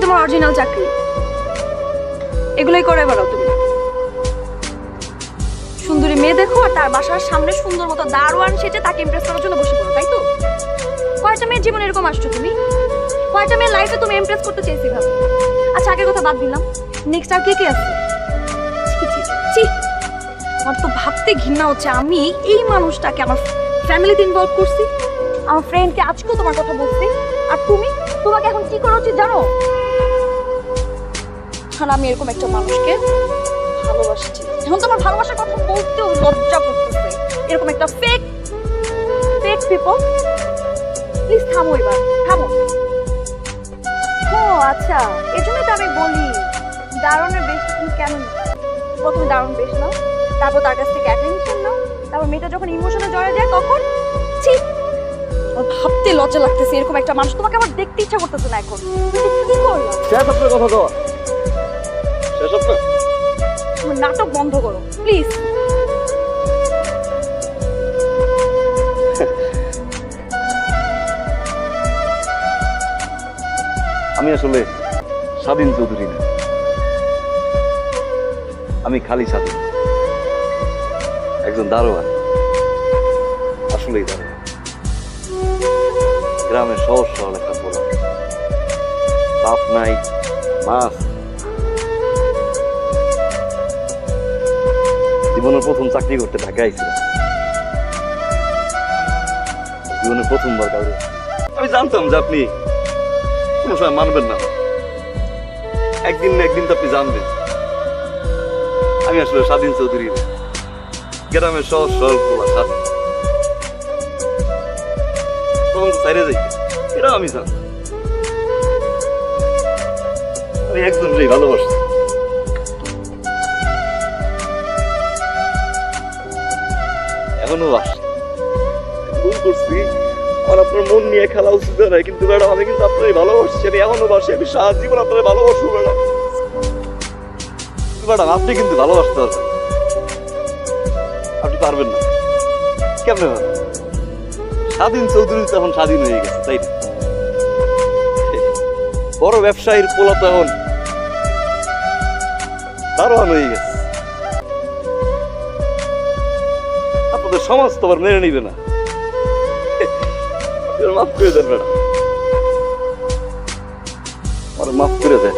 তোমার অরিজিনাল চাকরি, এগুলোই করে বেড়াও তুমি। সুন্দরী মেয়ে দেখো আর তার বাসার সামনে সুন্দর মতো দারোয়ান সেজে তাকে ইমপ্রেস করার জন্য বসে পড়ো, তাই তো? কয়টা মেয়ের জীবনে এরকম আসছো তুমি? কয়টা মেয়ের লাইফে তুমি ইমপ্রেস করতে চেয়েছি ভাবে? আচ্ছা, আগের কথা বাদ দিলাম, নেক্সট আর কে কে আছে? ছি ছি ছি, আমার তো ভাবতে ঘৃণা হচ্ছে আমি এই মানুষটাকে আমার ফ্যামিলিতে ইনভলভ করছি, আমার ফ্রেন্ডকে আজকেও তোমার কথা বলছি, আর তুমি, তোমাকে এখন কি করা উচিত জানো? আর আমি এরকম একটা মানুষকে ভালোবাসছি, এখন তোমার ভালোবাসার কথা বলতেও লজ্জা করতেছে। এরকম একটা ফেক ফেক পিপল, প্লিজ থামো, এবার থামো। ও আচ্ছা, এই জন্যই তো আমি বলি দারুণের বেশ তুমি কেন নিচ্ছ? প্রথমে দারুণ বেশ নাও, তারপর তার কাছ থেকে অ্যাটেনশন নাও, তারপর মেয়েটা যখন ইমোশনে জড়ে যায় তখন ছি, আমার ভাবতে লজ্জা লাগতেছে। এরকম একটা মানুষ, তোমাকে আমার দেখতে ইচ্ছা করতেছে না এখন। তুমি কি করলা? শেষ আপনার কথা তো শেষ আপনার তোমার নাটক বন্ধ করো প্লিজ। আমি আসলে স্বাধীন চৌধুরী না, আমি খালি স্বাধীন, একজন দারোয়ান, আসলেই দারোয়ান, গ্রামের সহজ সরল একটা পোলা, বাপ নাই, মাছ। জীবনের প্রথম চাকরি করতে ঢাকা আইছিলাম, জীবনের প্রথমবার কাউরে। আমি জানতাম যে আপনি কোনো সময় মানবেন না, একদিন না একদিন তো আপনি জানবেন আমি আসলে স্বাধীন চৌধুরী না, গ্রামের সহজ সরল পোলা স্বাধীন। তখন তো সাইরে যাই, এটাও আমি জানতাম। আমি একজনকেই ভালোবাসি, এখনো বাসি। ভুল করছি, আমার আপনার মন নিয়ে খেলা উচিত নয়, কিন্তু ম্যাডাম আমি কিন্তু আপনারই ভালোবাসছি, আমি এখনো বাসি, আমি সারা জীবন আপনার ভালোবাসবো ম্যাডাম। ম্যাডাম আপনি কিন্তু ভালোবাসতে পারবেন, আপনি পারবেন না। কেমনে ম্যাডাম? স্বাধীন চৌধুরী তো এখন স্বাধীন হয়ে গেছে, তাই না? বড় ব্যবসায়ীর পোলা তো এখন দারোয়ান হয়ে গেছে, আপনাদের সমাজ তো আবার মেনে নিবে না। মাফ করে দেন ম্যাডাম, আমার মাফ করে দেন।